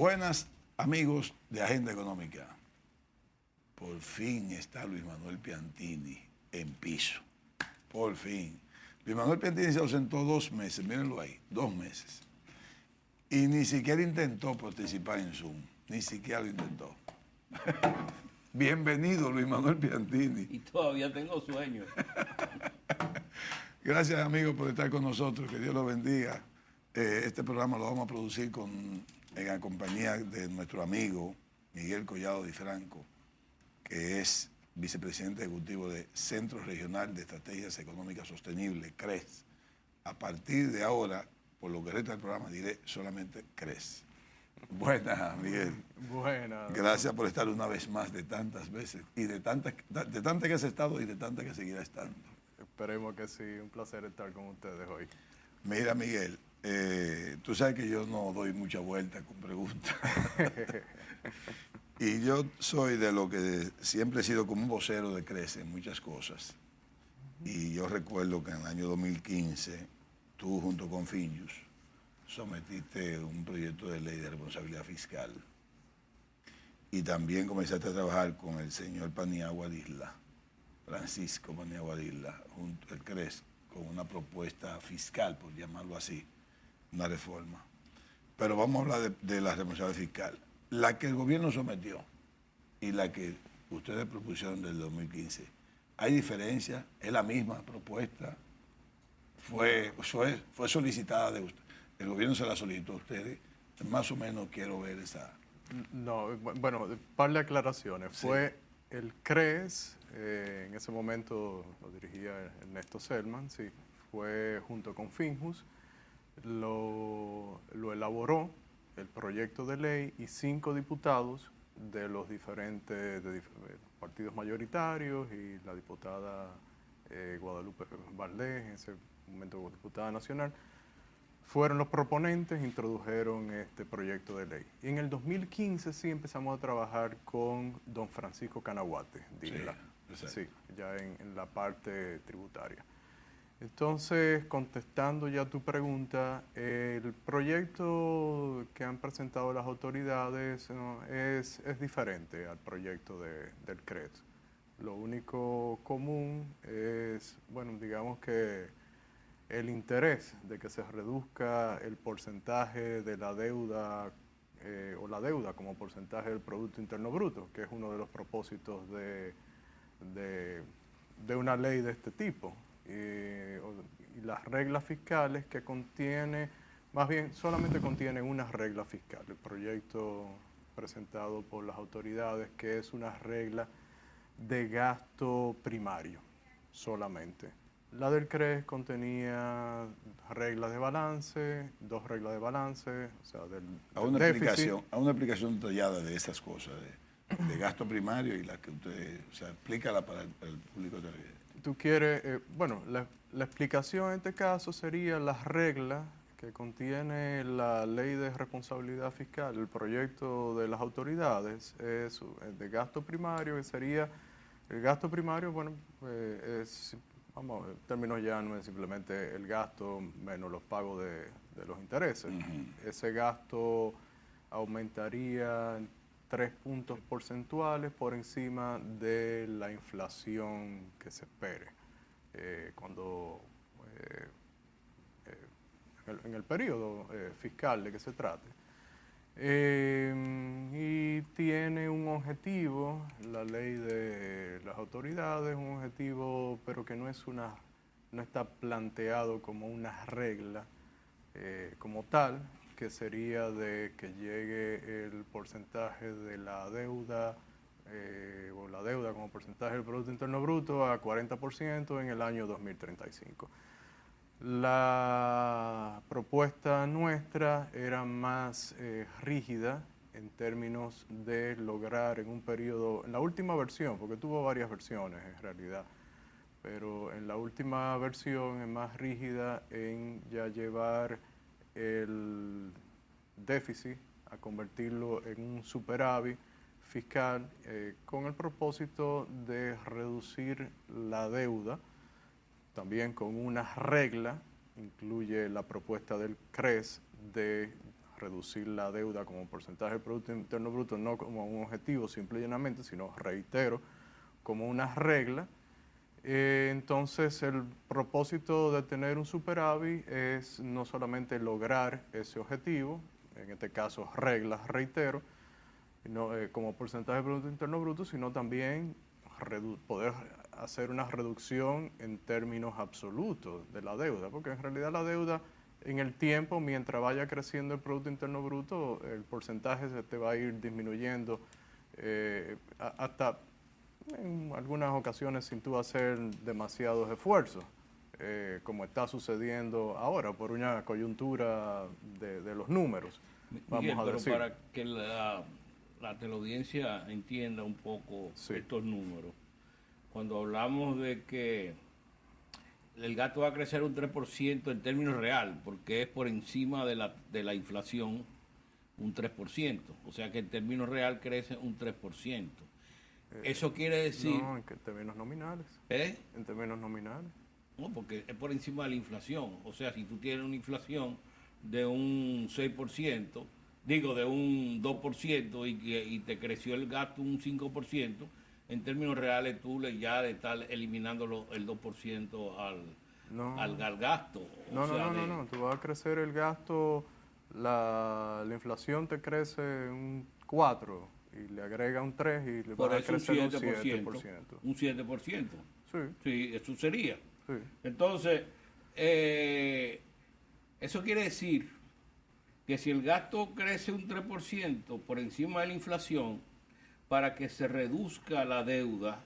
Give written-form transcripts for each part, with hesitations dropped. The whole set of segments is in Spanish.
Buenas amigos de Agenda Económica. Por fin está Luis Manuel Piantini en piso. Por fin. Luis Manuel Piantini se ausentó 2 meses, mírenlo ahí, 2 meses. Y ni siquiera intentó participar en Zoom, ni siquiera lo intentó. Bienvenido, Luis Manuel Piantini. Y todavía tengo sueño. Gracias, amigos, por estar con nosotros. Que Dios los bendiga. Este programa lo vamos a producir en la compañía de nuestro amigo Miguel Collado Di Franco, que es vicepresidente ejecutivo de Centro Regional de Estrategias Económicas Sostenibles, CRES. A partir de ahora, por lo que resta del programa, diré solamente CRES. Buenas, Miguel. Buenas. Gracias por estar una vez más de tantas veces y de tantas que has estado y de tantas que seguirá estando. Esperemos que sí, un placer estar con ustedes hoy. Mira, Miguel, tú sabes que yo no doy mucha vuelta con preguntas. Y yo soy de lo que siempre he sido como un vocero de CRES en muchas cosas. Y yo recuerdo que en el año 2015, tú junto con Finjus, sometiste un proyecto de ley de responsabilidad fiscal. Y también comenzaste a trabajar con el señor Paniagua Isla, Francisco Paniagua Isla, junto al CRES, con una propuesta fiscal, por llamarlo así, una reforma. Pero vamos a hablar de la responsabilidad fiscal. La que el gobierno sometió y la que ustedes propusieron del 2015, ¿hay diferencia? ¿Es la misma propuesta? ¿Fue solicitada de usted? ¿El gobierno se la solicitó a ustedes? Más o menos quiero ver esa... No, bueno, un par de aclaraciones. Sí. Fue el CRES, en ese momento lo dirigía Ernesto Selman, sí, fue junto con Finjus, lo elaboró el proyecto de ley y 5 diputados de los diferentes partidos mayoritarios y la diputada Guadalupe Valdés, en ese momento diputada nacional, fueron los proponentes, introdujeron este proyecto de ley. Y en el 2015 sí empezamos a trabajar con don Francisco Canaguate, sí, ya en la parte tributaria. Entonces, contestando ya tu pregunta, el proyecto que han presentado las autoridades, ¿no?, es diferente al proyecto del CRES. Lo único común es, bueno, digamos que el interés de que se reduzca el porcentaje de la deuda o la deuda como porcentaje del Producto Interno Bruto, que es uno de los propósitos de una ley de este tipo. Y las reglas fiscales que contiene, más bien solamente contiene una regla fiscal, el proyecto presentado por las autoridades, que es una regla de gasto primario solamente. La del CRES contenía reglas de balance, 2 reglas de balance, o sea, del déficit. A una explicación detallada de esas cosas, de gasto primario y la que usted, o sea, explícala para el público televidente. Tú quieres, bueno, la explicación en este caso sería las reglas que contiene la ley de responsabilidad fiscal, el proyecto de las autoridades, es de gasto primario, que sería, el gasto primario, bueno, es, vamos, en términos llanos, es simplemente el gasto menos los pagos de los intereses. Ese gasto aumentaría 3 puntos porcentuales por encima de la inflación que se espere cuando en el periodo fiscal de que se trate. Y tiene un objetivo, la ley de las autoridades, un objetivo, pero que no está planteado como una regla como tal, que sería de que llegue el porcentaje de la deuda o la deuda como porcentaje del Producto Interno Bruto a 40% en el año 2035. La propuesta nuestra era más rígida en términos de lograr en un periodo, en la última versión, porque tuvo varias versiones en realidad, pero en la última versión es más rígida en ya llevar el déficit a convertirlo en un superávit fiscal con el propósito de reducir la deuda, también con una regla, incluye la propuesta del CRES de reducir la deuda como porcentaje del Producto Interno Bruto, no como un objetivo simple y llanamente, sino, reitero, como una regla. Entonces, el propósito de tener un superávit es no solamente lograr ese objetivo, en este caso reglas, reitero, como porcentaje del Producto Interno Bruto, sino también poder hacer una reducción en términos absolutos de la deuda, porque en realidad la deuda en el tiempo, mientras vaya creciendo el Producto Interno Bruto, el porcentaje se te va a ir disminuyendo hasta en algunas ocasiones sin tú hacer demasiados esfuerzos, como está sucediendo ahora por una coyuntura de los números, vamos Miguel, a pero decir. para que la teleaudiencia entienda un poco Sí. estos números, cuando hablamos de que el gasto va a crecer un 3% en términos real, porque es por encima de la inflación un 3%, o sea que en términos real crece un 3%. Eso quiere decir... No, en términos nominales. ¿Eh? En términos nominales. No, porque es por encima de la inflación. O sea, si tú tienes una inflación de un 6%, digo, de un 2% y te creció el gasto un 5%, en términos reales tú ya de estar eliminándolo el 2% al gasto. No. Tú vas a crecer el gasto, la inflación te crece un 4 y le agrega un 3 y le Por vas a eso un crecer un 7%. 7%. Un 7%. Sí, Sí, eso sería. sí. Entonces, eso quiere decir que si el gasto crece un 3% por encima de la inflación, para que se reduzca la deuda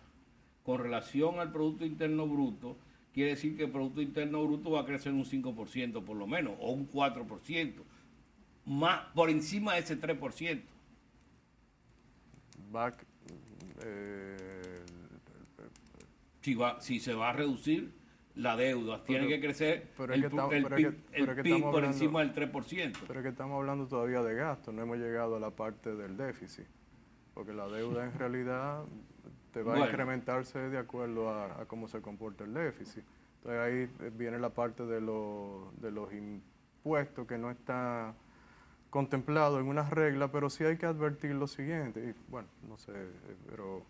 con relación al Producto Interno Bruto, quiere decir que el Producto Interno Bruto va a crecer un 5% por lo menos, o un 4%, más por encima de ese 3%. Si se va a reducir la deuda, tiene que crecer el PIB por encima del 3%. Pero es que estamos hablando todavía de gasto, no hemos llegado a la parte del déficit, porque la deuda en realidad te va a incrementarse de acuerdo a cómo se comporta el déficit. Entonces ahí viene la parte de los impuestos que no está contemplado en unas reglas, pero sí hay que advertir lo siguiente, y bueno, no sé, pero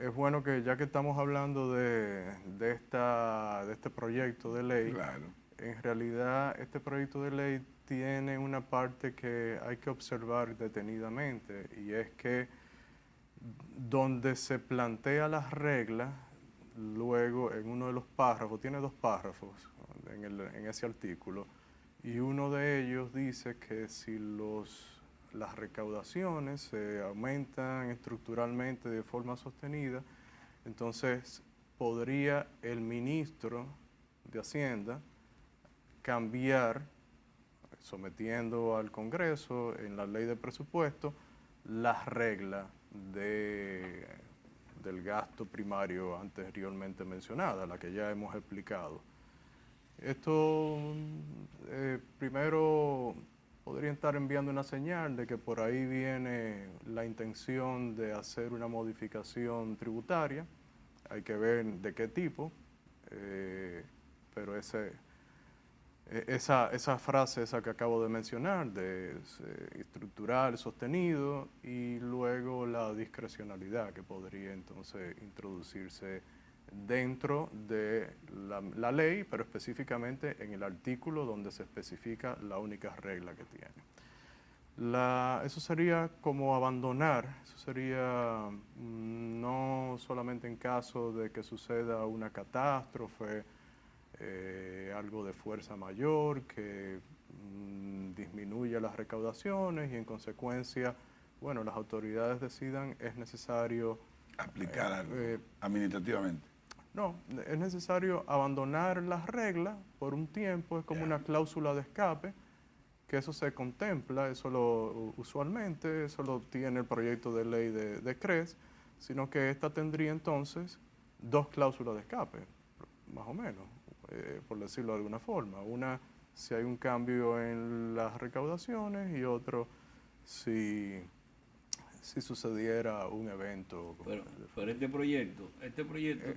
es bueno que ya que estamos hablando de este proyecto de ley, Claro. en realidad este proyecto de ley tiene una parte que hay que observar detenidamente, y es que donde se plantea las reglas, luego en uno de los párrafos, tiene 2 párrafos en ese artículo, y uno de ellos dice que si las recaudaciones se aumentan estructuralmente de forma sostenida, entonces podría el ministro de Hacienda cambiar, sometiendo al Congreso en la ley de presupuesto, las reglas del gasto primario anteriormente mencionada, la que ya hemos explicado. Esto primero podría estar enviando una señal de que por ahí viene la intención de hacer una modificación tributaria. Hay que ver de qué tipo, pero esa frase, esa que acabo de mencionar, de estructural, sostenido, y luego la discrecionalidad que podría entonces introducirse dentro de la ley, pero específicamente en el artículo donde se especifica la única regla que tiene. Eso sería como abandonar, eso sería no solamente en caso de que suceda una catástrofe, algo de fuerza mayor que disminuya las recaudaciones y en consecuencia, bueno, las autoridades decidan, es necesario Aplicar algo administrativamente. no, es necesario abandonar las reglas por un tiempo, es como una cláusula de escape, que eso se contempla, usualmente, eso lo tiene el proyecto de ley de CRES, sino que esta tendría entonces 2 cláusulas de escape, más o menos, por decirlo de alguna forma. Una, si hay un cambio en las recaudaciones, y otro, si sucediera un evento. Pero este proyecto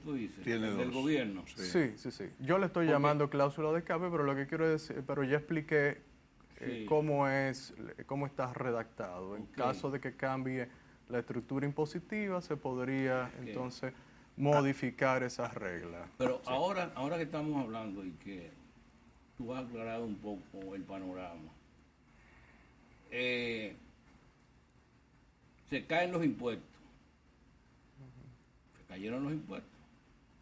tú dices, tiene del 2. gobierno. Sí. Yo le estoy llamando cláusula de escape, pero lo que quiero decir, pero ya expliqué Sí. cómo está redactado. En Ok. caso de que cambie la estructura impositiva, se podría entonces modificar esas reglas. Pero ahora que estamos hablando y que tú has aclarado un poco el panorama, se caen los impuestos, se cayeron los impuestos,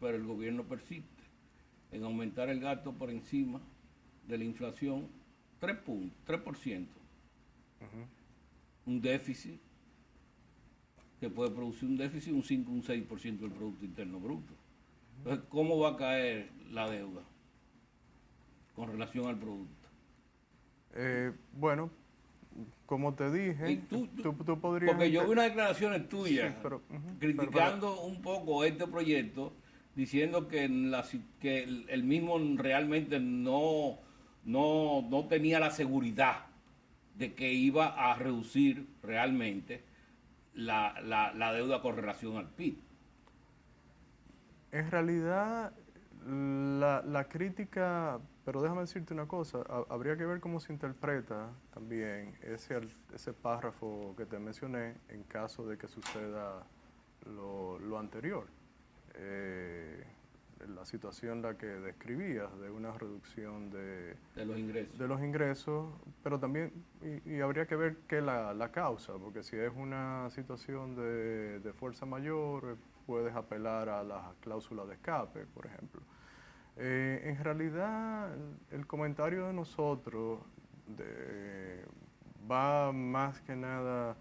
pero el gobierno persiste en aumentar el gasto por encima de la inflación 3%. Un déficit que puede producir un déficit un 5, un 6% del Producto Interno Bruto. Entonces, ¿cómo va a caer la deuda con relación al producto? Bueno, como te Y dije, tú- tú podrías... Porque yo vi unas declaraciones tuyas Sí, pero, criticando un poco este proyecto, diciendo que, que el mismo realmente no tenía la seguridad de que iba a reducir realmente la deuda con relación al PIB. En realidad, la crítica, pero déjame decirte una cosa, habría que ver cómo se interpreta también ese párrafo que te mencioné en caso de que suceda lo anterior. La situación la que describías de una reducción De los ingresos. de los ingresos, pero también, y habría que ver qué la causa, porque si es una situación de fuerza mayor, puedes apelar a la cláusula de escape, por ejemplo. En realidad, el comentario de nosotros va más que nada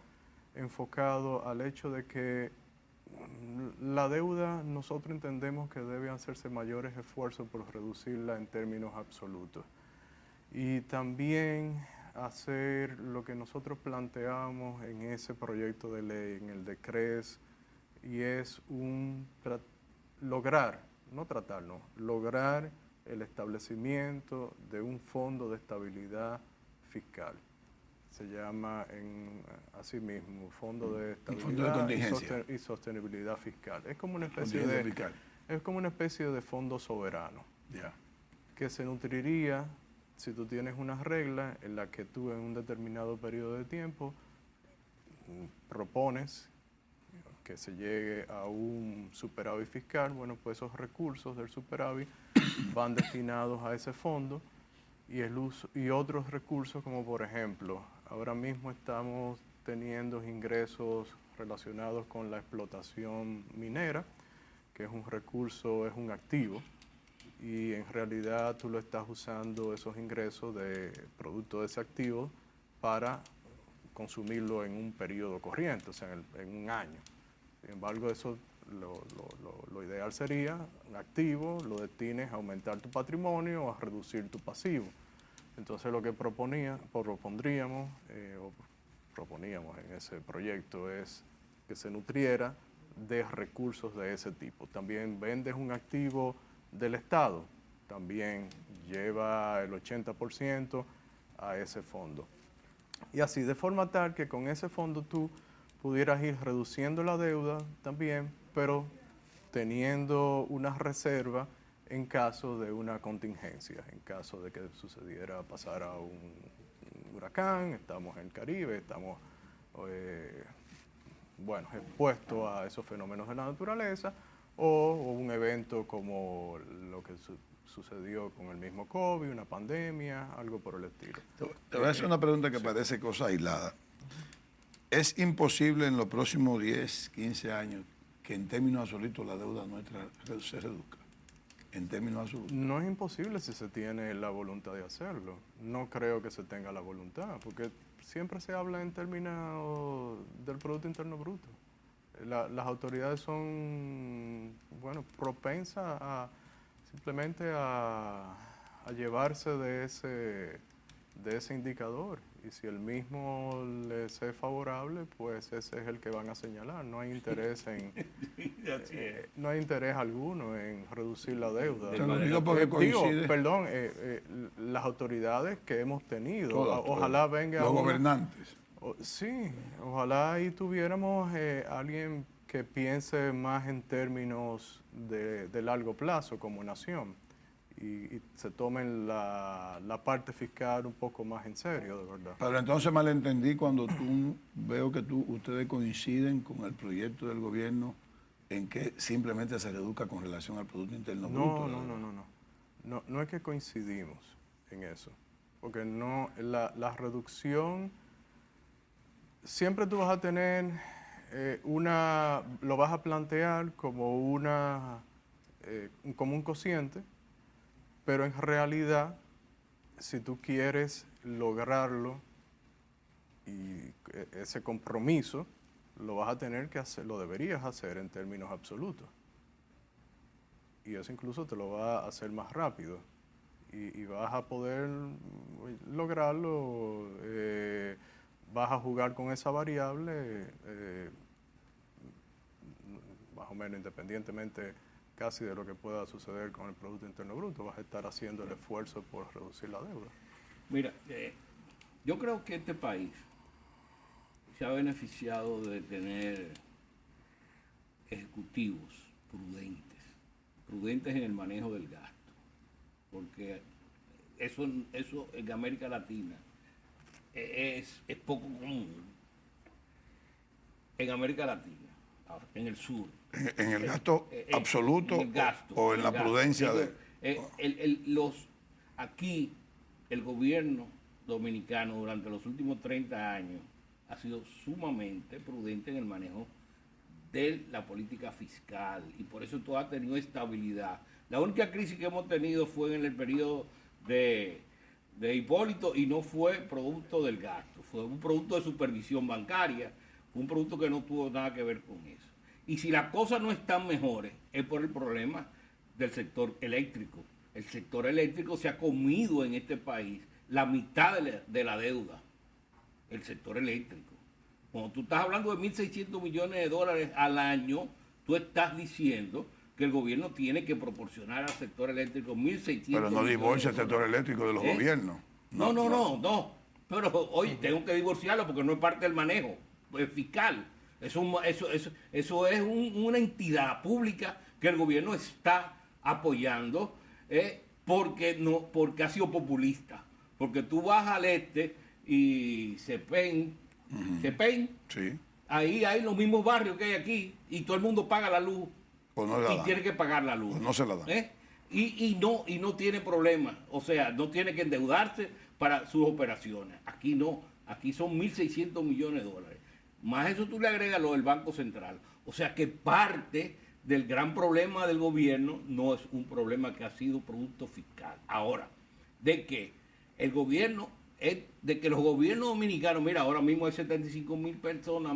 enfocado al hecho de que la deuda, nosotros entendemos que deben hacerse mayores esfuerzos por reducirla en términos absolutos. Y también hacer lo que nosotros planteamos en ese proyecto de ley, en el de CRES, y es lograr el establecimiento de un fondo de estabilidad fiscal. Se llama así mismo Fondo de fondo de Estabilidad contingencia. y Sostenibilidad Fiscal. Es como una Contingencia fiscal. es como una especie de fondo soberano Ya. que se nutriría si tú tienes unas reglas en las que tú en un determinado periodo de tiempo propones que se llegue a un superávit fiscal. Bueno, pues esos recursos del superávit van destinados a ese fondo y otros recursos, como por ejemplo, ahora mismo estamos teniendo ingresos relacionados con la explotación minera, que es un recurso, es un activo, y en realidad tú lo estás usando esos ingresos de producto de ese activo para consumirlo en un periodo corriente, o sea, en un año. Sin embargo, eso lo ideal sería un activo, lo destines a aumentar tu patrimonio o a reducir tu pasivo. Entonces lo que proponíamos en ese proyecto es que se nutriera de recursos de ese tipo. También vendes un activo del Estado, también lleva el 80% a ese fondo. Y así, de forma tal que con ese fondo tú pudieras ir reduciendo la deuda también, pero teniendo una reserva en caso de una contingencia, en caso de que pasara un huracán, estamos en el Caribe, estamos expuestos a esos fenómenos de la naturaleza, o un evento como lo que sucedió con el mismo COVID, una pandemia, algo por el estilo. Te voy a hacer una pregunta que parece cosa aislada. ¿Es imposible en los próximos 10, 15 años que en términos absolutos la deuda nuestra se reduzca? En términos absolutos. No es imposible si se tiene la voluntad de hacerlo. No creo que se tenga la voluntad, porque siempre se habla en términos del Producto Interno Bruto. Las autoridades son, propensas simplemente a llevarse de ese indicador. Y si el mismo les es favorable, pues ese es el que van a señalar. No hay interés no hay interés alguno en reducir la deuda. Te lo digo porque coincide. Las autoridades que hemos tenido, Todas. ojalá venga los una- gobernantes. Sí, ojalá ahí tuviéramos alguien que piense más en términos de largo plazo como nación y se tomen la parte fiscal un poco más en serio, de verdad. Pero entonces malentendí cuando veo que ustedes coinciden con el proyecto del gobierno en que simplemente se reduzca con relación al Producto Interno Bruto. No es que coincidimos en eso, porque no, la reducción, siempre tú vas a tener lo vas a plantear como como un cociente, pero en realidad, si tú quieres lograrlo y ese compromiso, lo vas a tener que hacer, lo deberías hacer en términos absolutos. Y eso incluso te lo va a hacer más rápido. Y vas a poder lograrlo, vas a jugar con esa variable, más o menos independientemente casi de lo que pueda suceder con el Producto Interno Bruto, vas a estar haciendo el esfuerzo por reducir la deuda. Mira, yo creo que este país se ha beneficiado de tener ejecutivos prudentes en el manejo del gasto, porque eso en América Latina es poco común. En América Latina, en el sur. ¿En el gasto absoluto en el gasto, o en la prudencia de...? Aquí el gobierno dominicano durante los últimos 30 años ha sido sumamente prudente en el manejo de la política fiscal y por eso todo ha tenido estabilidad. La única crisis que hemos tenido fue en el periodo de Hipólito y no fue producto del gasto, fue un producto de supervisión bancaria, fue un producto que no tuvo nada que ver con eso. Y si las cosas no están mejores es por el problema del sector eléctrico. El sector eléctrico se ha comido en este país la mitad de la deuda, el sector eléctrico. Cuando tú estás hablando de 1.600 millones de dólares al año, tú estás diciendo que el gobierno tiene que proporcionar al sector eléctrico 1.600 millones de dólares. Pero no divorcia el sector eléctrico de los gobiernos. No. Pero hoy tengo que divorciarlo porque no es parte del manejo fiscal. Eso es una entidad pública que el gobierno está apoyando porque ha sido populista. Porque tú vas al este y Cepén, sí, ahí hay los mismos barrios que hay aquí y todo el mundo paga la luz y tiene que pagar la luz. Pues no se la dan. Y no tiene problema, o sea, no tiene que endeudarse para sus operaciones. Aquí no, aquí son 1.600 millones de dólares. Más eso tú le agregas lo del Banco Central. O sea que parte del gran problema del gobierno no es un problema que ha sido producto fiscal. Ahora, de que los gobiernos dominicanos, mira, ahora mismo hay 75.000 personas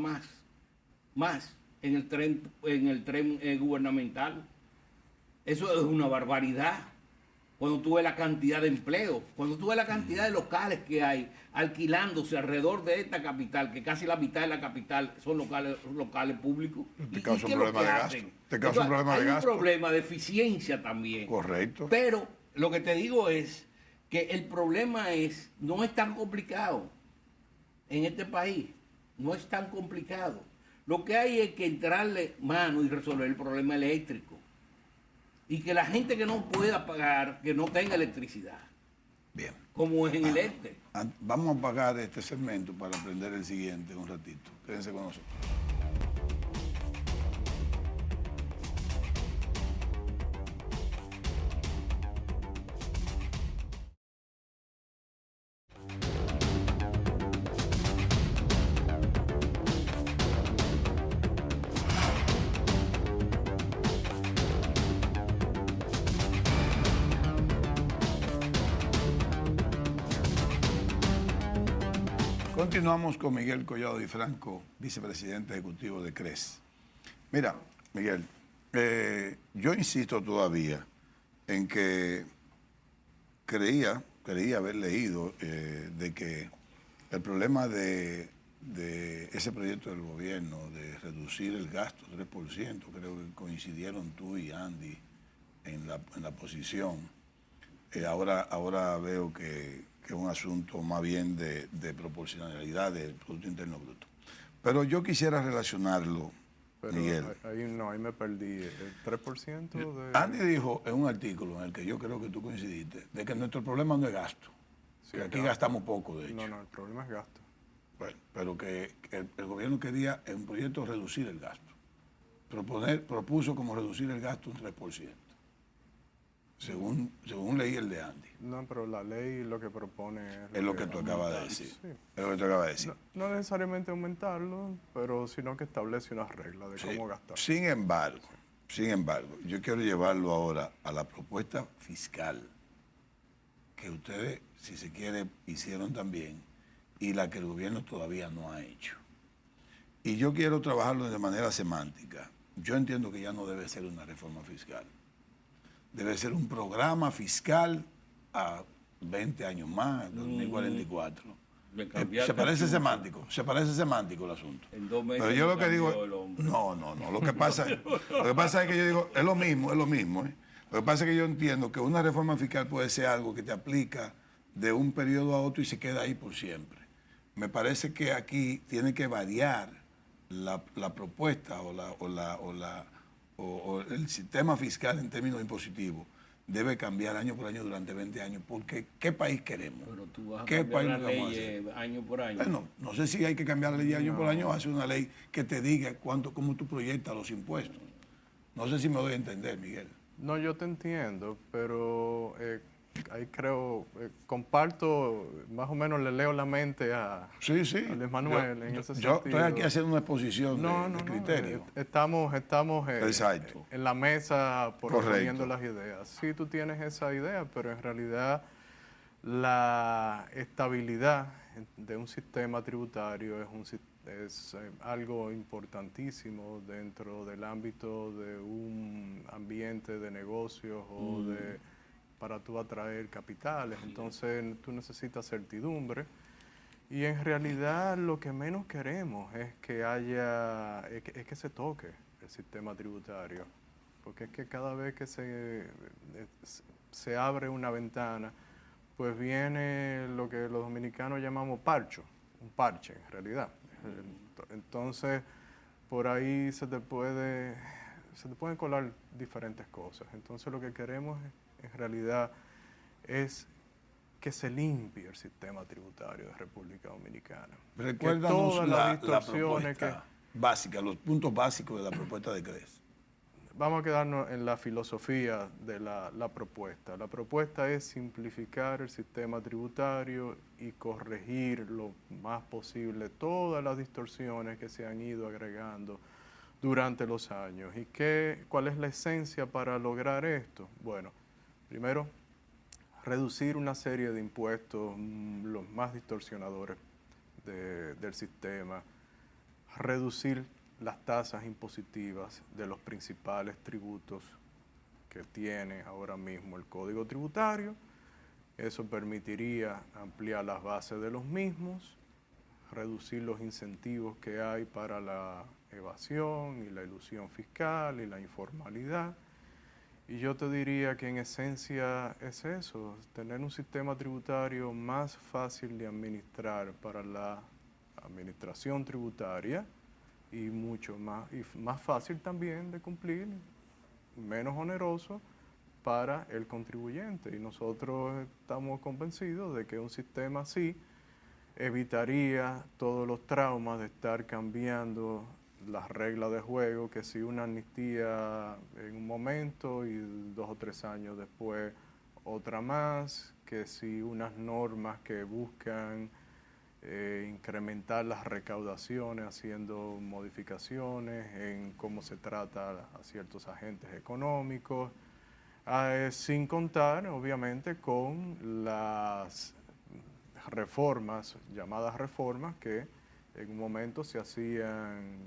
más en el tren gubernamental. Eso es una barbaridad. Cuando tú ves la cantidad de empleos, cuando tú ves la cantidad de locales que hay alquilándose alrededor de esta capital, que casi la mitad de la capital son locales públicos. Te causa un problema de gasto. Te causa un problema de gasto. Hay un problema de eficiencia también. Correcto. Pero lo que te digo es que el problema no es tan complicado en este país. No es tan complicado. Lo que hay es que entrarle mano y resolver el problema eléctrico. Y que la gente que no pueda pagar, que no tenga electricidad. Bien. Como es en el este. Vamos a apagar este segmento para aprender el siguiente un ratito. Quédense con nosotros. Continuamos con Miguel Collado Di Franco, vicepresidente ejecutivo de CRES. Mira, Miguel, yo insisto todavía en que creía haber leído de que el problema de ese proyecto del gobierno de reducir el gasto 3%, creo que coincidieron tú y Andy en la posición. Ahora veo que es un asunto más bien de proporcionalidad del Producto Interno Bruto. Pero yo quisiera relacionarlo pero Miguel. ahí no, ahí me perdí. El 3% de... Andy dijo en un artículo en el que yo creo que tú coincidiste, de que nuestro problema no es gasto, Sí, que es aquí gasto. gastamos poco, de hecho. No, no, el problema es gasto. Bueno, pero que el gobierno quería en un proyecto reducir el gasto. Propuso como reducir el gasto un 3%, según leí el de Andy. No, pero la ley lo que propone Es lo que tú acabas de decir. Sí. Es lo que tú acabas de decir. No necesariamente aumentarlo, pero sino que establece unas reglas de Sí. cómo gastar. Sin embargo, yo quiero llevarlo ahora a la propuesta fiscal que ustedes, si se quiere, hicieron también y la que el gobierno todavía no ha hecho. Y yo quiero trabajarlo de manera semántica. Yo entiendo que ya no debe ser una reforma fiscal. Debe ser un programa fiscal a 20 años más, 2044. Se parece semántico el asunto. En 2 meses Pero yo lo que digo, cambió el hombre. no, lo que pasa es que yo digo, es lo mismo. Lo que pasa es que yo entiendo que una reforma fiscal puede ser algo que te aplica de un periodo a otro y se queda ahí por siempre. Me parece que aquí tiene que variar la propuesta o el sistema fiscal en términos impositivos. Debe cambiar año por año durante 20 años, porque ¿qué país queremos? Pero tú vas a ¿Qué cambiar país las nos vamos a leyes año por año. Bueno, no sé si hay que cambiar la ley año por año o hacer una ley que te diga cómo tú proyectas los impuestos. No sé si me doy a entender, Miguel. No, yo te entiendo, pero ahí creo, comparto, más o menos le leo la mente a Luis Manuel en ese Yo sentido. estoy aquí haciendo una exposición de criterio. Estamos Exacto. en la mesa proponiendo Correcto. las ideas. Sí, tú tienes esa idea, pero en realidad la estabilidad de un sistema tributario es algo importantísimo dentro del ámbito de un ambiente de negocios o para tú atraer capitales. Entonces tú necesitas certidumbre y en realidad lo que menos queremos es que es que se toque el sistema tributario, porque es que cada vez que se abre una ventana, pues viene lo que los dominicanos llamamos un parche en realidad. Entonces, por ahí se te pueden colar diferentes cosas. Entonces, lo que queremos en realidad es que se limpie el sistema tributario de República Dominicana. Recuérdanos que todas las la distorsiones propuesta básica, los puntos básicos de la propuesta de CRES. Vamos a quedarnos en la filosofía de la propuesta. La propuesta es simplificar el sistema tributario y corregir lo más posible todas las distorsiones que se han ido agregando durante los años. ¿Y cuál es la esencia para lograr esto? Bueno, primero, reducir una serie de impuestos, los más distorsionadores del sistema, reducir las tasas impositivas de los principales tributos que tiene ahora mismo el Código Tributario. Eso permitiría ampliar las bases de los mismos, reducir los incentivos que hay para la evasión y la elusión fiscal y la informalidad. Y yo te diría que en esencia es eso, tener un sistema tributario más fácil de administrar para la administración tributaria y más fácil también de cumplir, menos oneroso para el contribuyente. Y nosotros estamos convencidos de que un sistema así evitaría todos los traumas de estar cambiando las reglas de juego, que si una amnistía en un momento y 2 o 3 años después otra más, que si unas normas que buscan incrementar las recaudaciones haciendo modificaciones en cómo se trata a ciertos agentes económicos, sin contar obviamente con las reformas, llamadas reformas, que en un momento se hacían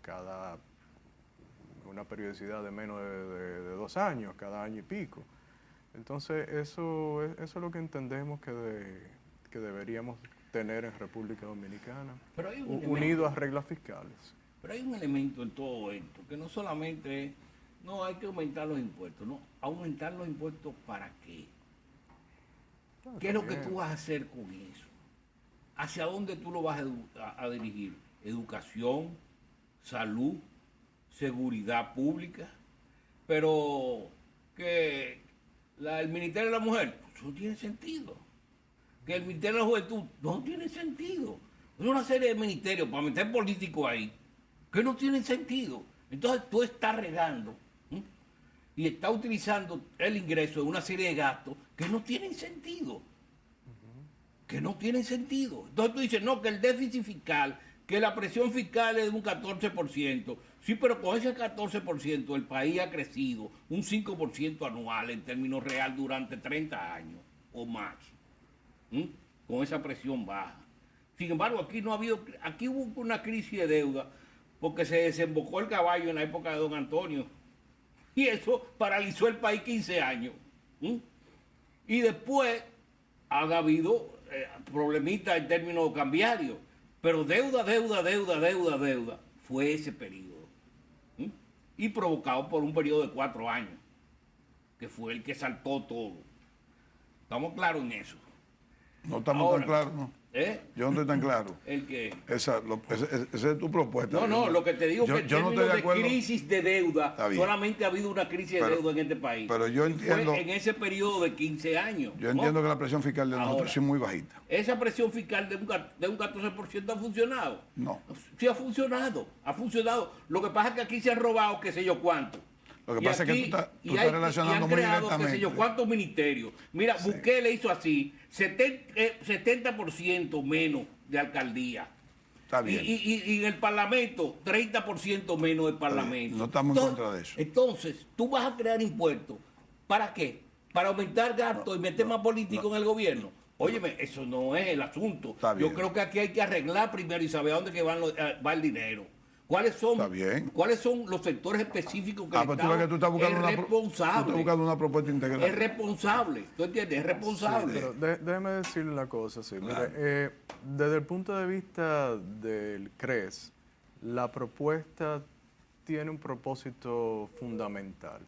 cada una periodicidad de menos de 2 años, cada año y pico. Entonces eso es lo que entendemos que deberíamos tener en República Dominicana, Pero hay un unido a reglas fiscales. Pero hay un elemento en todo esto, que no solamente no hay que aumentar los impuestos, no, aumentar los impuestos ¿para qué? ¿Qué es lo que tú vas a hacer con eso? ¿Hacia dónde tú lo vas a dirigir? ¿Educación? ¿Salud? seguridad pública, pero que el Ministerio de la Mujer, pues, no tiene sentido. Que el Ministerio de la Juventud no tiene sentido. Es una serie de ministerios para meter políticos ahí que no tienen sentido. Entonces tú estás regando, ¿sí? Y estás utilizando el ingreso de una serie de gastos que no tienen sentido. Que no tienen sentido. Entonces tú dices, no, que el déficit fiscal, que la presión fiscal es de un 14%. Sí, pero con ese 14% el país ha crecido un 5% anual en términos real durante 30 años o más. Con esa presión baja. Sin embargo, aquí hubo una crisis de deuda porque se desembocó el caballo en la época de don Antonio. Y eso paralizó el país 15 años. Y después han habido problemitas en términos cambiarios. Pero deuda fue ese periodo. Y provocado por un periodo de 4 años, que fue el que saltó todo. ¿Estamos claros en eso? No estamos Ahora, tan claros, ¿no? Yo no estoy tan claro. ¿El qué? Esa es tu propuesta. No, lo que te digo es que en yo no estoy términos de crisis de deuda, solamente ha habido una crisis de deuda en este país. Pero yo entiendo... Fue en ese periodo de 15 años. Yo entiendo que la presión fiscal de nosotros es muy bajita. ¿Esa presión fiscal de un 14% ha funcionado? No. Sí ha funcionado. Lo que pasa es que aquí se han robado qué sé yo cuánto. Lo que pasa es que tú estás relacionando muy directamente. Qué sé yo, ¿cuántos ministerios? Mira, sí. Bukele hizo así, 70% menos de alcaldía. Está bien. Y en el Parlamento, 30% menos del Parlamento. No estamos en contra de eso. Entonces, tú vas a crear impuestos. ¿Para qué? ¿Para aumentar gastos y meter más políticos en el gobierno? Óyeme, eso no es el asunto. Yo creo que aquí hay que arreglar primero y saber a dónde va el dinero. ¿Cuáles son los sectores específicos que tú estás buscando es responsable? Tú estás buscando una propuesta integral. Es responsable, ¿tú entiendes? Es responsable. Sí, pero déjeme decirle una cosa, sí. Claro. Mire, desde el punto de vista del CRES, la propuesta tiene un propósito fundamental,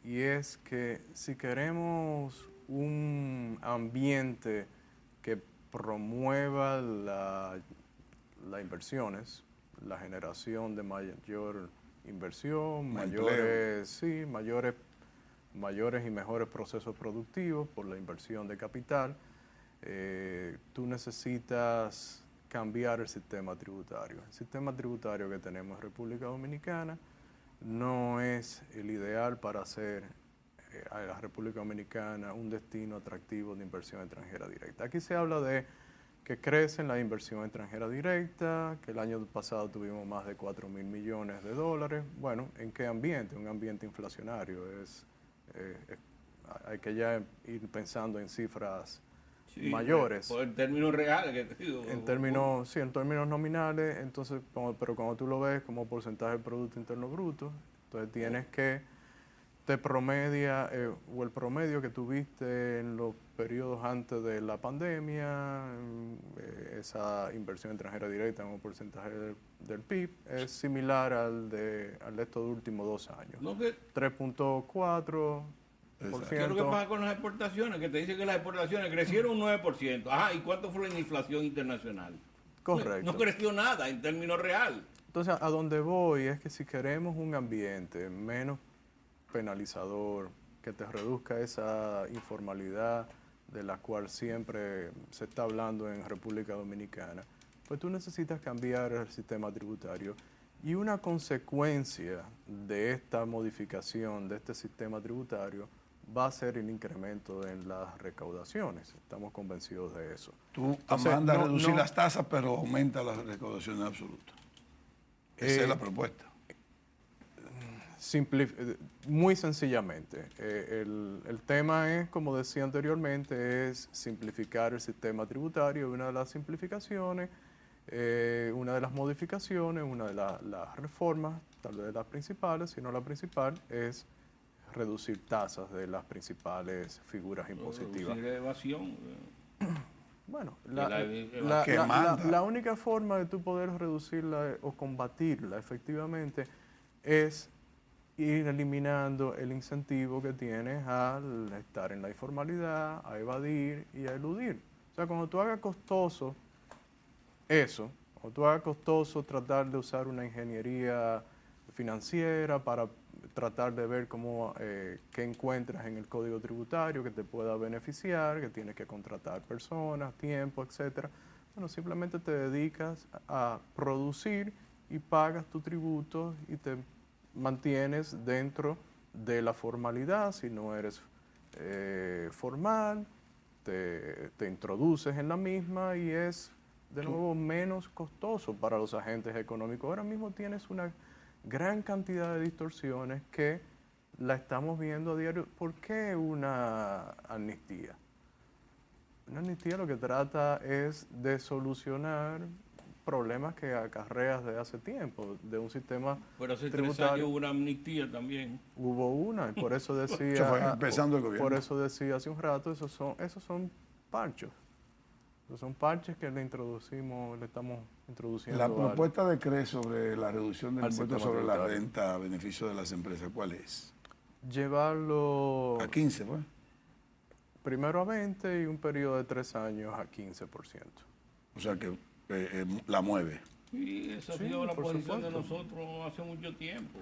y es que si queremos un ambiente que promueva las inversiones, la generación de mayor inversión, mayores y mejores procesos productivos por la inversión de capital, tú necesitas cambiar el sistema tributario. El sistema tributario que tenemos en República Dominicana no es el ideal para hacer a la República Dominicana un destino atractivo de inversión extranjera directa. Aquí se habla de que crece en la inversión extranjera directa, que el año pasado tuvimos más de 4.000 millones de dólares. Bueno, ¿en qué ambiente? Un ambiente inflacionario. Hay que ya ir pensando en cifras mayores. En términos reales. En términos nominales, entonces, pero cuando tú lo ves como porcentaje del Producto Interno Bruto, entonces tienes que te promedia, o el promedio que tuviste en los periodos antes de la pandemia, esa inversión extranjera directa como porcentaje del PIB, es similar al de estos últimos 2 años. 3.4%. ¿Qué es lo que pasa con las exportaciones? Que te dicen que las exportaciones crecieron un 9%. Ajá, ¿y cuánto fue la inflación internacional? Correcto. No creció nada en términos real. Entonces, a donde voy es que si queremos un ambiente menos penalizador, que te reduzca esa informalidad de la cual siempre se está hablando en República Dominicana, pues tú necesitas cambiar el sistema tributario. Y una consecuencia de esta modificación de este sistema tributario va a ser el incremento en las recaudaciones. Estamos convencidos de eso. Tú mandas a reducir las tasas, pero aumenta las recaudaciones absolutas. Esa es la propuesta. Muy sencillamente, el tema es, como decía anteriormente, es simplificar el sistema tributario. Una de las simplificaciones, una de las modificaciones, una de las reformas, tal vez de las principales, si no la principal, es reducir tasas de las principales figuras impositivas. Reducir evasión. Bueno, la única forma de tú poder reducirla o combatirla efectivamente es ir eliminando el incentivo que tienes al estar en la informalidad, a evadir y a eludir. O sea, cuando tú hagas costoso eso, cuando tú hagas costoso tratar de usar una ingeniería financiera para tratar de ver cómo, qué encuentras en el código tributario que te pueda beneficiar, que tienes que contratar personas, tiempo, etcétera. Bueno, simplemente te dedicas a producir y pagas tu tributo y te mantienes dentro de la formalidad. Si no eres formal, te introduces en la misma y es de nuevo menos costoso para los agentes económicos. Ahora mismo tienes una gran cantidad de distorsiones que la estamos viendo a diario. ¿Por qué una amnistía? Una amnistía lo que trata es de solucionar problemas que acarreas de hace tiempo, de un sistema Pero hace 3 tributario. años hubo una amnistía también. Hubo una, y por eso decía, Eso fue empezando el gobierno. por eso decía hace un rato, esos son parchos. Esos son parches que le estamos introduciendo. La propuesta de CRES sobre la reducción del al impuesto sistema sobre la tributario. renta a beneficio de las empresas, ¿cuál es? Llevarlo A 15, pues. primero a 20 y un periodo de 3 años a 15%. O sea que la mueve. Y esa ha Sí, sido la por posición de supuesto. nosotros hace mucho tiempo.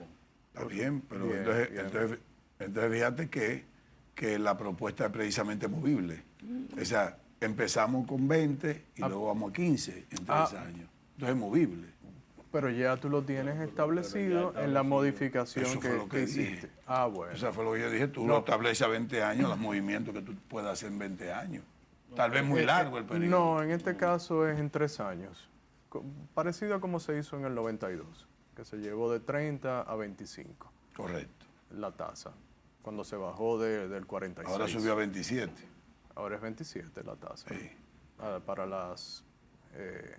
Está bien, pero Bien, entonces, bien. entonces fíjate que la propuesta es precisamente movible. O sea, empezamos con 20 y luego vamos a 15 en 3 años. Entonces es movible. Pero ya tú lo tienes establecido en la modificación Eso fue lo que hiciste. dije. Ah, bueno. O sea, fue lo que yo dije, tú No. lo estableces a 20 años, los movimientos que tú puedas hacer en 20 años. Tal vez muy largo el periodo. No, en este caso es en 3 años. Parecido a como se hizo en el 92, que se llevó de 30 a 25 Correcto. la tasa, cuando se bajó del 46. Ahora subió a 27. Ahora es 27 la tasa Sí. para las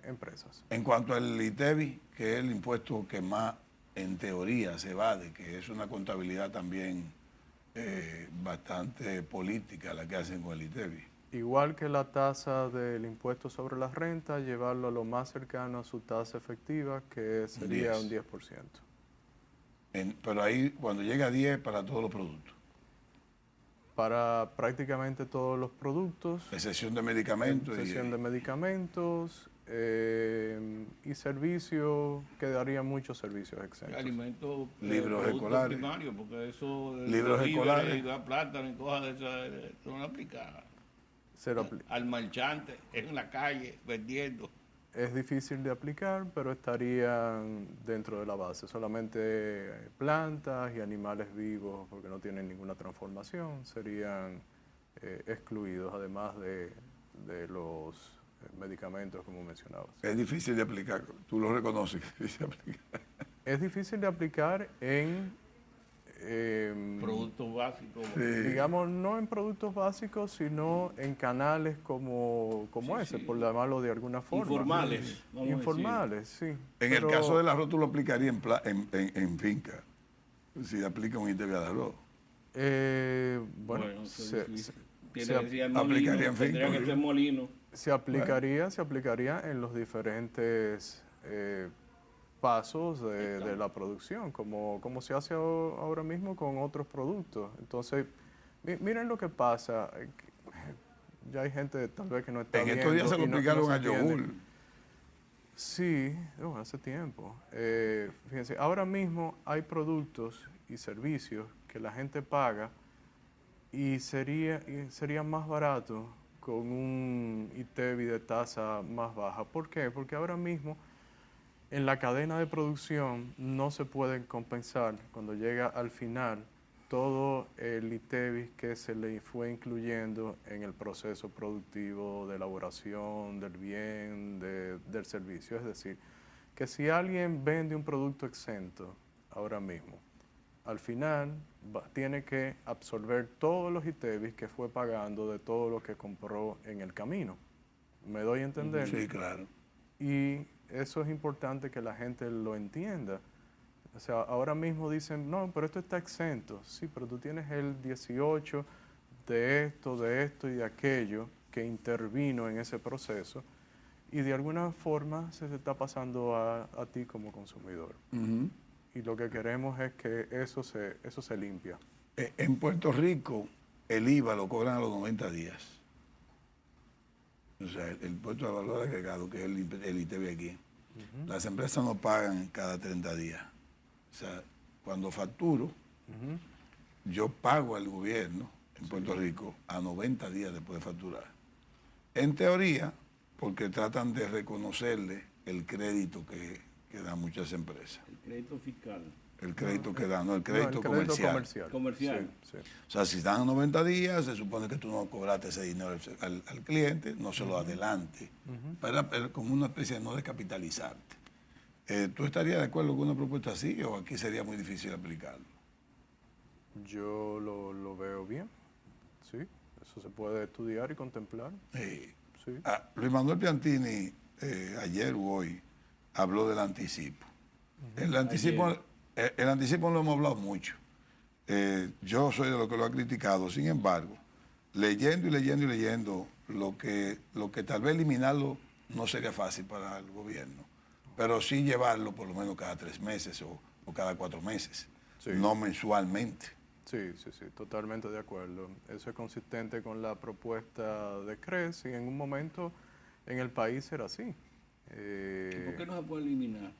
empresas. En cuanto al ITEVI, que es el impuesto que más en teoría se evade, que es una contabilidad también bastante política la que hacen con el ITEVI. Igual que la tasa del impuesto sobre la renta, llevarlo a lo más cercano a su tasa efectiva, que sería 10. un 10%. Pero ahí, cuando llega a 10, para todos los productos. Para prácticamente todos los productos, Excepción de medicamentos. sesión de medicamentos y servicios, quedarían muchos servicios exentos. Alimentos, Libros productos escolares. primarios, porque eso, Libros los escolares. víveres, plátano y cosas de esas, no aplica al marchante en la calle vendiendo. Es difícil de aplicar, pero estarían dentro de la base. Solamente plantas y animales vivos, porque no tienen ninguna transformación, serían excluidos, además de los medicamentos, como mencionabas. Es difícil de aplicar, tú lo reconoces que es difícil de aplicar. Es difícil de aplicar en Productos básicos. digamos, no en productos básicos, sino en canales como ese, por llamarlo de alguna forma. Informales, vamos a Informales, sí. En el caso del arroz, tú lo aplicarías en finca, si aplica un ITEVI al arroz. Bueno, eso es se, difícil. se- Tiene que ser aplicaría molino, en fin, tendría que ¿no? ser molino. se aplicaría en los diferentes pasos de la producción, como se hace ahora mismo con otros productos. Entonces, miren lo que pasa. Ya hay gente tal vez que no está En estos días viendo se lo y no aplicaron se a entiende. yogur. Sí, hace tiempo. Fíjense, ahora mismo hay productos y servicios que la gente paga y sería más barato con un ITEVI de tasa más baja. ¿Por qué? Porque ahora mismo en la cadena de producción no se pueden compensar cuando llega al final todo el ITEVI que se le fue incluyendo en el proceso productivo de elaboración del bien, del servicio. Es decir, que si alguien vende un producto exento ahora mismo, al final tiene que absorber todos los ITEVIs que fue pagando de todo lo que compró en el camino. ¿Me doy a entender? Sí, claro. Y eso es importante que la gente lo entienda. O sea, ahora mismo dicen, no, pero esto está exento. Sí, pero tú tienes el 18 de esto y de aquello que intervino en ese proceso y de alguna forma se te está pasando a ti como consumidor. Ujú. Y lo que queremos es que eso se limpia. En Puerto Rico, el IVA lo cobran a los 90 días. O sea, el impuesto de valor agregado, que es el ITEVI aquí. Las empresas no pagan cada 30 días. O sea, cuando facturo, yo pago al gobierno en Puerto Rico a 90 días después de facturar. En teoría, porque tratan de reconocerle el crédito que dan muchas empresas. El crédito fiscal. El crédito que dan, no, el No, crédito comercial. Comercial. Sí, sí. O sea, si están a 90 días, se supone que tú no cobraste ese dinero al cliente, no se lo adelante, pero como una especie de no descapitalizarte. ¿Tú estarías de acuerdo con una propuesta así o aquí sería muy difícil aplicarlo? Yo lo veo bien, sí. Eso se puede estudiar y contemplar. Sí. Sí. Luis Manuel Piantini, ayer o hoy, habló del anticipo. El anticipo lo hemos hablado mucho. Yo soy de los que lo ha criticado. Sin embargo, leyendo y leyendo y leyendo, lo que tal vez eliminarlo no sería fácil para el gobierno, pero sí llevarlo por lo menos cada 3 meses o cada 4 meses, Sí. no mensualmente. Sí, totalmente de acuerdo. Eso es consistente con la propuesta de CRES y en un momento en el país era así. ¿Por qué no se puede eliminar?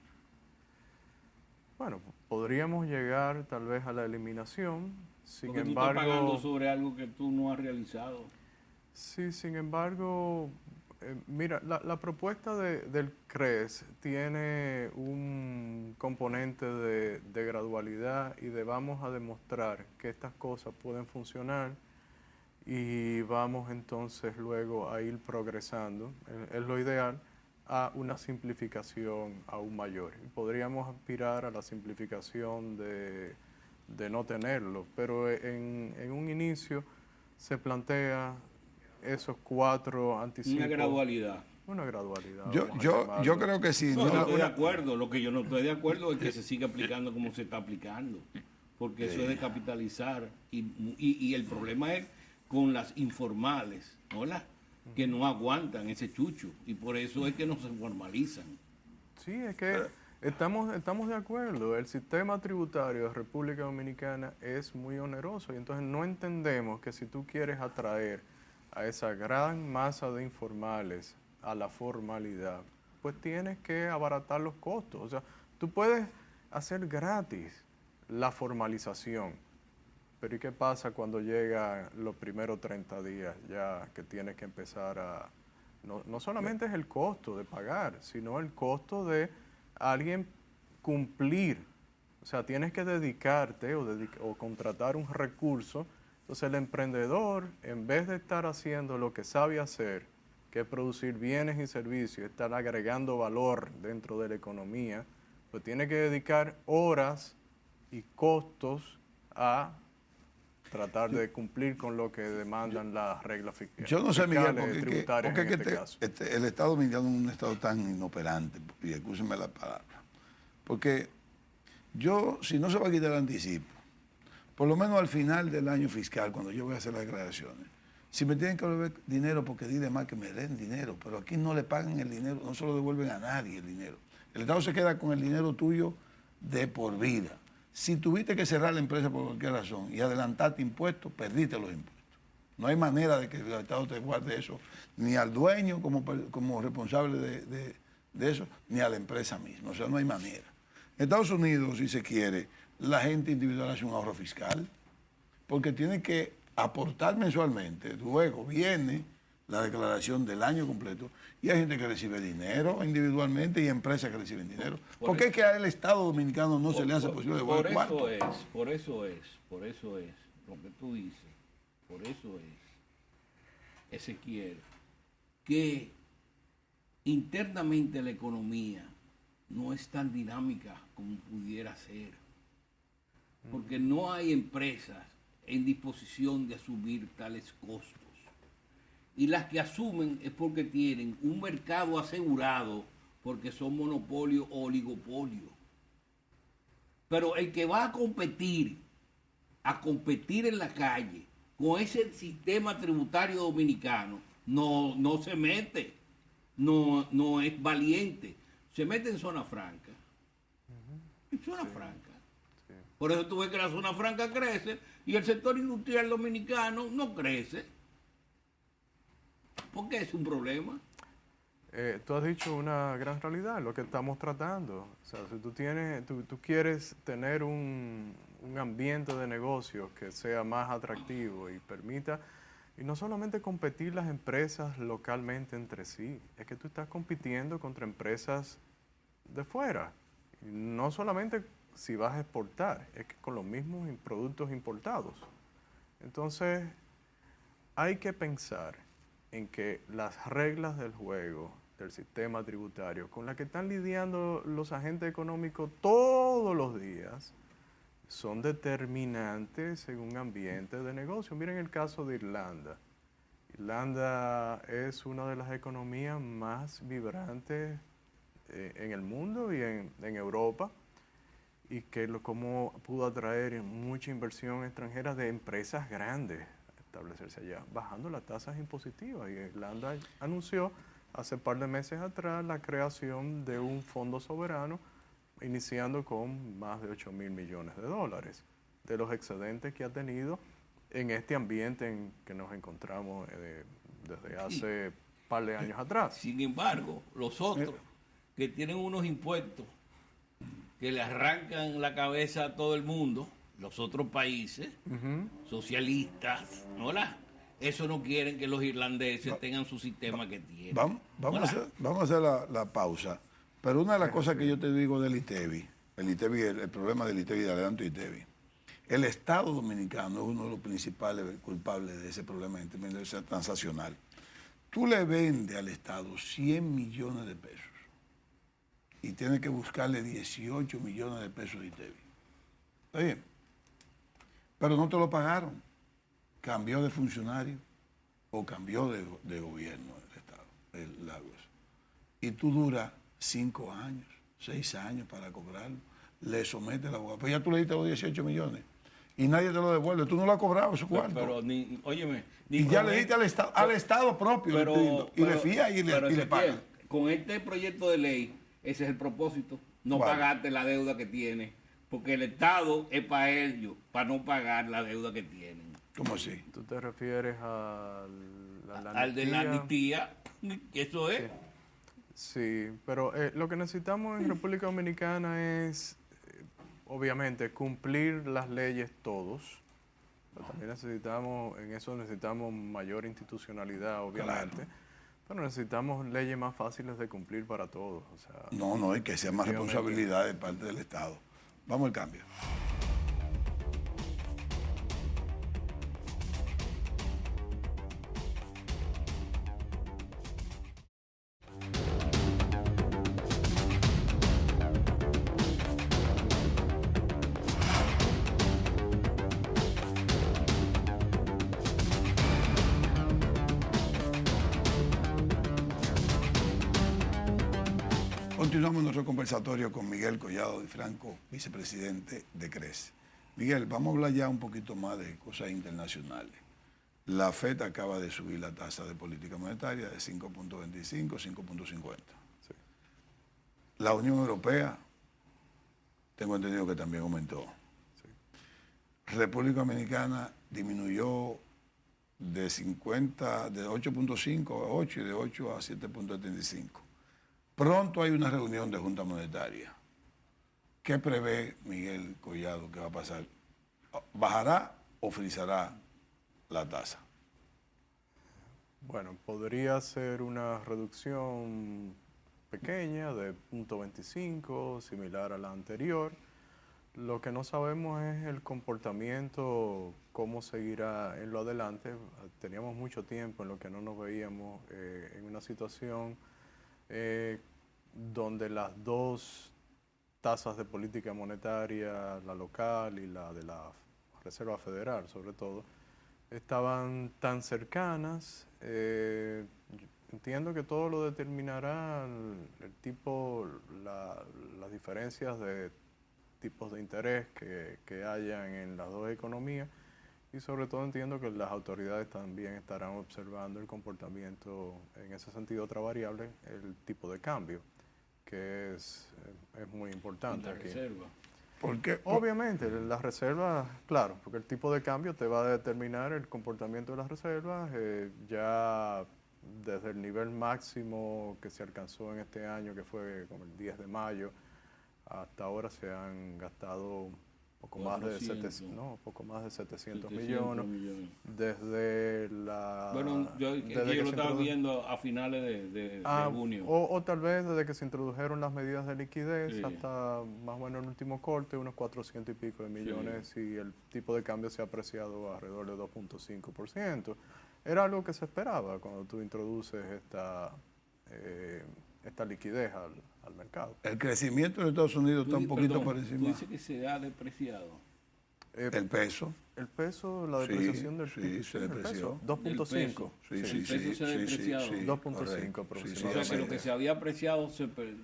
Bueno, podríamos llegar tal vez a la eliminación, sin Porque embargo... tú estás pagando sobre algo que tú no has realizado. Sí, sin embargo, mira, la propuesta del CRES tiene un componente de gradualidad y de vamos a demostrar que estas cosas pueden funcionar y vamos entonces luego a ir progresando, es lo ideal, a una simplificación aún mayor. Y podríamos aspirar a la simplificación de no tenerlo, pero en un inicio se plantea esos 4 anticipos. Una gradualidad. Una gradualidad. Yo vamos a llamarlo. creo que sí. No, no- yo estoy de acuerdo. Lo que yo no estoy de acuerdo es que se siga aplicando como se está aplicando. Porque eso es de capitalizar. Y el problema es con las informales, ¿no? Que no aguantan ese chucho. Y por eso es que no se formalizan. Sí, es que estamos de acuerdo. El sistema tributario de República Dominicana es muy oneroso y entonces no entendemos que si tú quieres atraer a esa gran masa de informales a la formalidad, pues tienes que abaratar los costos. O sea, tú puedes hacer gratis la formalización, pero ¿y qué pasa cuando llega los primeros 30 días ya que tienes que empezar a... No solamente es el costo de pagar, sino el costo de alguien cumplir. O sea, tienes que dedicarte o contratar un recurso. Entonces el emprendedor, en vez de estar haciendo lo que sabe hacer, que es producir bienes y servicios, estar agregando valor dentro de la economía, pues tiene que dedicar horas y costos a tratar de cumplir con lo que demandan las reglas fiscales. Yo no sé, Miguel, tributarias porque en este caso. el Estado dominicano es un Estado tan inoperante, y escúsenme la palabra, porque si no se va a quitar el anticipo, por lo menos al final del año fiscal, cuando yo voy a hacer las declaraciones, si me tienen que devolver dinero porque di de más que me den dinero, pero aquí no le pagan el dinero, no se lo devuelven a nadie el dinero. El Estado se queda con el dinero tuyo de por vida. Si tuviste que cerrar la empresa por cualquier razón y adelantarte impuestos, perdiste los impuestos. No hay manera de que el Estado te guarde eso, ni al dueño como responsable de eso, ni a la empresa misma. O sea, no hay manera. En Estados Unidos, si se quiere, la gente individual hace un ahorro fiscal porque tiene que aportar mensualmente. Luego viene la declaración del año completo y hay gente que recibe dinero individualmente y empresas que reciben dinero. ¿Por qué es que al Estado dominicano no se le hace posible devolver el cuarto? Por eso es lo que tú dices. Por eso es, Ezequiel, que internamente la economía no es tan dinámica como pudiera ser. Porque no hay empresas en disposición de asumir tales costos. Y las que asumen es porque tienen un mercado asegurado, porque son monopolio o oligopolio. Pero el que va a competir en la calle con ese sistema tributario dominicano, no se mete, no es valiente. Se mete en zona franca. En zona franca. Por eso tú ves que la zona franca crece y el sector industrial dominicano no crece. ¿Por qué es un problema? Tú has dicho una gran realidad, lo que estamos tratando. O sea, si tú quieres tener un ambiente de negocios que sea más atractivo y permita, y no solamente competir las empresas localmente entre sí, es que tú estás compitiendo contra empresas de fuera. Y no solamente si vas a exportar, es que con los mismos productos importados. Entonces, hay que pensar en que las reglas del juego, del sistema tributario, con las que están lidiando los agentes económicos todos los días, son determinantes en un ambiente de negocio. Miren el caso de Irlanda. Irlanda es una de las economías más vibrantes en el mundo y en Europa, y que cómo pudo atraer mucha inversión extranjera de empresas grandes a establecerse allá, bajando las tasas impositivas. Y Irlanda anunció hace par de meses atrás la creación de un fondo soberano, iniciando con más de 8.000 millones de dólares, de los excedentes que ha tenido en este ambiente en que nos encontramos desde hace par de años atrás. Sin embargo, los otros que tienen unos impuestos que le arrancan la cabeza a todo el mundo, los otros países socialistas, ¿hola? Eso no quieren que los irlandeses tengan su sistema que tienen. Vamos a hacer la pausa. Pero una de las cosas que yo te digo del ITEVI, el problema del ITEVI, de adelanto ITEVI, el Estado Dominicano es uno de los principales culpables de ese problema en términos de transaccional. Tú le vendes al Estado 100 millones de pesos y tienes que buscarle 18 millones de pesos de ITEVI. ¿Está bien? Pero no te lo pagaron. Cambió de funcionario o cambió de gobierno el Estado, el Lagos. Y tú duras 5 años, 6 años para cobrarlo. Le sometes al abogado. Pues ya tú le diste los 18 millones y nadie te lo devuelve. Tú no lo has cobrado ese cuarto. Pero óyeme. Y ya le diste al Estado propio. Y le fía y le paga. Con este proyecto de ley, ese es el propósito. No pagarte la deuda que tiene. Porque el Estado es para ellos, para no pagar la deuda que tienen. ¿Cómo así? ¿Tú te refieres al de la amnistía? Eso es. Sí, pero lo que necesitamos en República Dominicana es, obviamente, cumplir las leyes todos. Pero también necesitamos mayor institucionalidad, obviamente. Claro. Pero necesitamos leyes más fáciles de cumplir para todos. O sea, no, y que sea más responsabilidad de parte del Estado. Vamos al cambio. Continuamos nuestro conversatorio con Miguel Collado Di Franco, vicepresidente de CRECE. Miguel, vamos a hablar ya un poquito más de cosas internacionales. La FED acaba de subir la tasa de política monetaria de 5.25 a 5.50. Sí. La Unión Europea, tengo entendido que también aumentó. Sí. República Dominicana disminuyó de 8.5 a 8 y de 8 a 7.75. Pronto hay una reunión de Junta Monetaria. ¿Qué prevé Miguel Collado que va a pasar? ¿Bajará o frizará la tasa? Bueno, podría ser una reducción pequeña de 0.25, similar a la anterior. Lo que no sabemos es el comportamiento, cómo seguirá en lo adelante. Teníamos mucho tiempo en lo que no nos veíamos en una situación donde las dos tasas de política monetaria, la local y la de la Reserva Federal sobre todo, estaban tan cercanas. Entiendo que todo lo determinará las diferencias de tipos de interés que hayan en las dos economías. Y sobre todo entiendo que las autoridades también estarán observando el comportamiento, en ese sentido otra variable, el tipo de cambio, que es muy importante aquí. Reserva. ¿Por qué? Obviamente, las reservas, claro, porque el tipo de cambio te va a determinar el comportamiento de las reservas. Ya desde el nivel máximo que se alcanzó en este año, que fue como el 10 de mayo, hasta ahora se han gastado poco más de 700 millones. Desde la... Bueno, yo lo estaba viendo a finales de junio. O tal vez desde que se introdujeron las medidas de liquidez Sí. hasta más o menos el último corte, unos 400 y pico de millones, y el tipo de cambio se ha apreciado alrededor de 2.5%. Era algo que se esperaba cuando tú introduces esta liquidez al mercado. El crecimiento de Estados Unidos está un poquito por Tú encima. dices que se ha depreciado. El peso. El peso, la Sí, depreciación del sí, se el depreció. peso, 2.5. Sí, El sí, peso sí. se ha sí, depreciado. sí, sí, 2.5 correcto. aproximadamente. O sea que lo que se había apreciado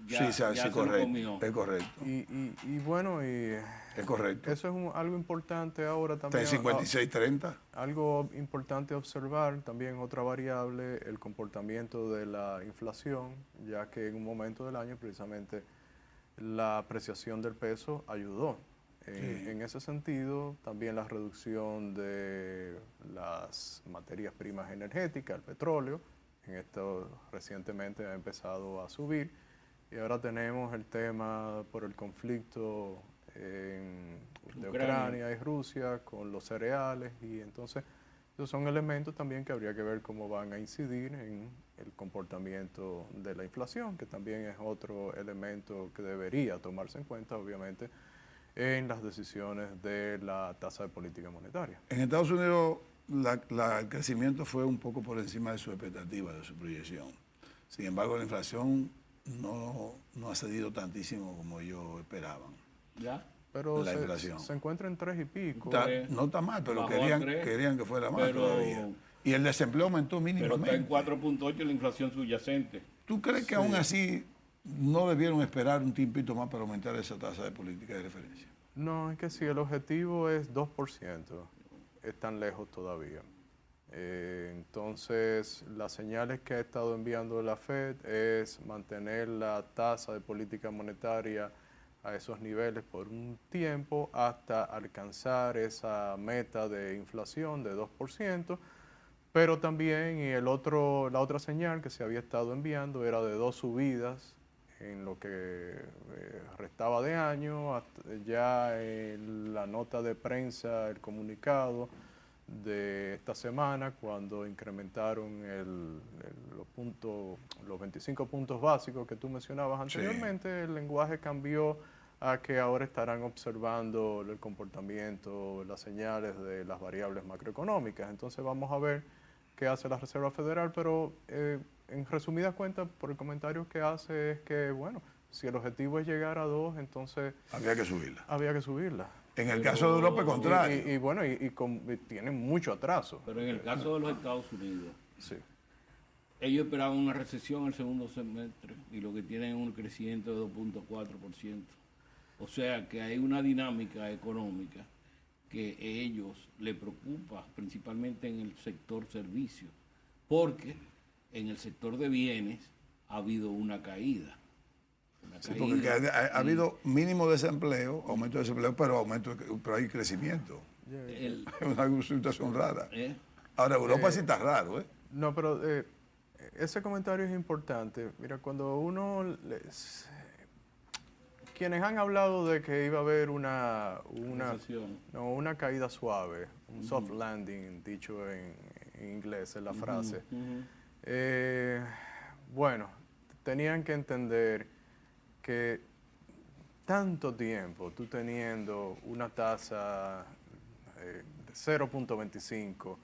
ya sí, se lo correcto. comió. Es correcto. Y bueno, Es correcto. eso es algo importante ahora también. 356.30. Algo importante observar, también otra variable, el comportamiento de la inflación, ya que en un momento del año precisamente la apreciación del peso ayudó. En ese sentido, también la reducción de las materias primas energéticas, el petróleo, en esto recientemente ha empezado a subir, y ahora tenemos el tema por el conflicto de Ucrania y Rusia con los cereales, y entonces esos son elementos también que habría que ver cómo van a incidir en el comportamiento de la inflación, que también es otro elemento que debería tomarse en cuenta, obviamente, en las decisiones de la tasa de política monetaria. En Estados Unidos el crecimiento fue un poco por encima de su expectativa, de su proyección. Sin embargo, la inflación no ha cedido tantísimo como ellos esperaban. ¿Ya? Pero La inflación. se encuentra en 3 y pico. No está mal, pero Bajó a querían que fuera más pero- todavía. Y el desempleo aumentó Pero está en mínimamente. 4.8 la inflación subyacente. ¿Tú crees que aún así no debieron esperar un tiempito más para aumentar esa tasa de política de referencia? No, es que si el objetivo es 2%, están lejos todavía. Entonces, las señales que ha estado enviando la Fed es mantener la tasa de política monetaria a esos niveles por un tiempo hasta alcanzar esa meta de inflación de 2%, pero también la otra señal que se había estado enviando era de 2 subidas en lo que restaba de año, ya en la nota de prensa, el comunicado de esta semana, cuando incrementaron los 25 puntos básicos que tú mencionabas anteriormente, el lenguaje cambió a que ahora estarán observando el comportamiento, las señales de las variables macroeconómicas. Entonces vamos a ver qué hace la Reserva Federal, pero en resumidas cuentas, por el comentario que hace es que, bueno, si el objetivo es llegar a 2, entonces Había que subirla. había que subirla. En el caso de Europa, contrario. Y bueno, y tienen mucho atraso. Pero en el caso de los Estados Unidos, Sí. ellos esperaban una recesión en el segundo semestre y lo que tienen es un crecimiento de 2.4%. O sea que hay una dinámica económica que a ellos les preocupa, principalmente en el sector servicios, porque en el sector de bienes ha habido una caída. Sí, porque ha habido mínimo desempleo, aumento de desempleo, pero hay crecimiento. El- Es una situación rara. ¿eh? Ahora, Europa sí está raro, ¿eh? No, pero ese comentario es importante. Mira, cuando quienes han hablado de que iba a haber una Recesión. caída suave, un soft landing, dicho en inglés, es la frase. Bueno, tenían que entender que tanto tiempo tú teniendo una tasa de 0.25,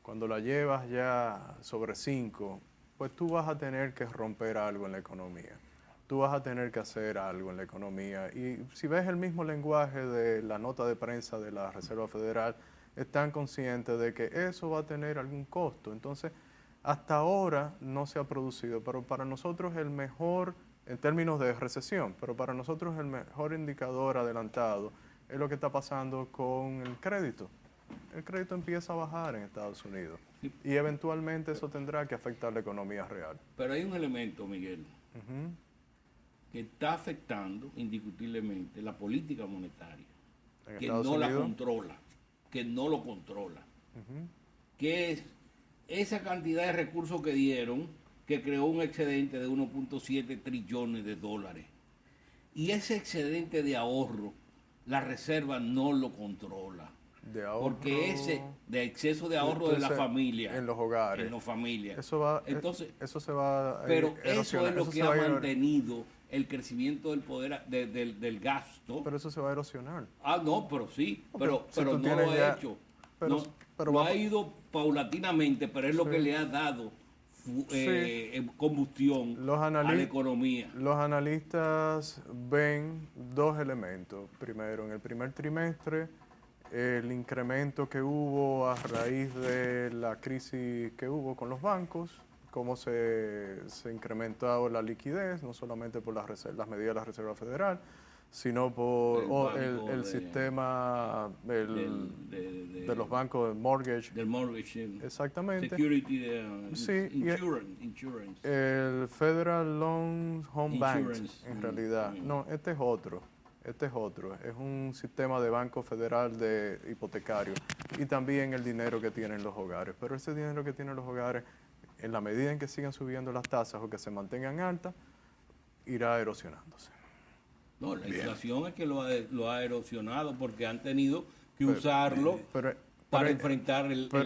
cuando la llevas ya sobre 5, pues tú vas a tener que romper algo en la economía. Tú vas a tener que hacer algo en la economía. Y si ves el mismo lenguaje de la nota de prensa de la Reserva Federal, están conscientes de que eso va a tener algún costo. Entonces, hasta ahora no se ha producido, pero para nosotros el mejor, en términos de recesión, pero para nosotros el mejor indicador adelantado es lo que está pasando con el crédito. El crédito empieza a bajar en Estados Unidos Sí. y eventualmente eso tendrá que afectar la economía real. Pero hay un elemento, Miguel, Ujú. que está afectando indiscutiblemente la política monetaria, En que Estados no la Unidos. controla, que no lo controla, Ujú. que es esa cantidad de recursos que dieron, que creó un excedente de 1.7 trillones de dólares. Y ese excedente de ahorro, la Reserva no lo controla. De ahorro, Porque ese de exceso de ahorro de la entonces, familia. en los hogares. En las familias. Eso va, Entonces, eso se va a pero eso erosionar, es lo eso que se ha va a ir- mantenido el crecimiento del poder del gasto. Pero eso se va a erosionar. No, pero sí, No, pero si tú no tienes lo ya- ha hecho. pero- no pero no va- ha ido paulatinamente, pero es lo que le ha dado combustión Los a la anali- economía. Los analistas ven dos elementos. Primero, en el primer trimestre, el incremento que hubo a raíz de la crisis que hubo con los bancos, cómo se incrementó la liquidez, no solamente por las medidas de la Reserva Federal, sino por el sistema de los bancos de mortgage. Del mortgage. Exactamente. Security, Sí, y- insurance. El Federal Loan Home Bank, Insurance. en realidad. No, este es otro. Este es otro. Es un sistema de banco federal de hipotecario. Y también el dinero que tienen los hogares. Pero ese dinero que tienen los hogares, en la medida en que sigan subiendo las tasas o que se mantengan altas, irá erosionándose. No, la Bien. inflación es que lo ha erosionado porque han tenido que usarlo Pero- para pero- enfrentar pero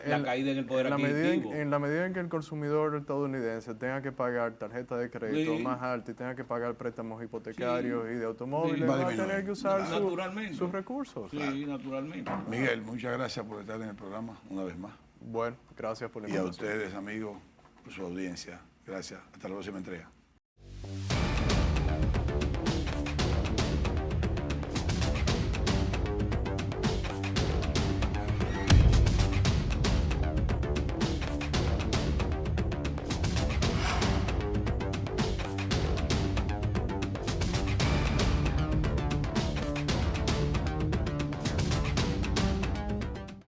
la caída en el poder en la medida adquisitivo. en la medida en que el consumidor estadounidense tenga que pagar tarjeta de crédito Sí. más alta y tenga que pagar préstamos hipotecarios Sí. y de automóviles, Sí. Va a va a disminuir. tener que usar Naturalmente. sus recursos. Sí, naturalmente. Miguel, muchas gracias por estar en el programa una vez más. Bueno, gracias por la Y a invitación. ustedes, amigos, por su audiencia. Gracias. Hasta la próxima entrega.